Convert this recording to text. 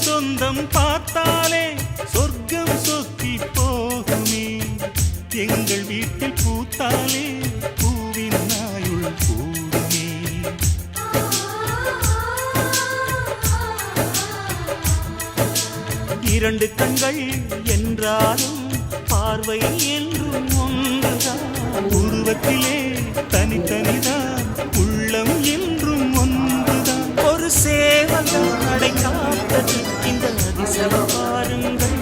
சொந்தம் பார்த்தாலே சொர்க்கம் சொத்தி போகுமே. எங்கள் வீட்டில் பூத்தாலே பூவின் நாயுள் கூடுமே. இரண்டு கண்கள் என்றாலும் பார்வை என்றும் ஒன்றுதான். உருவத்திலே தனித்தனிதான், உள்ளம் என்றும் ஒன்றுதான். ஒரு சேவல் நடை காத்தது இந்த அதிசயம் பாருங்கள்.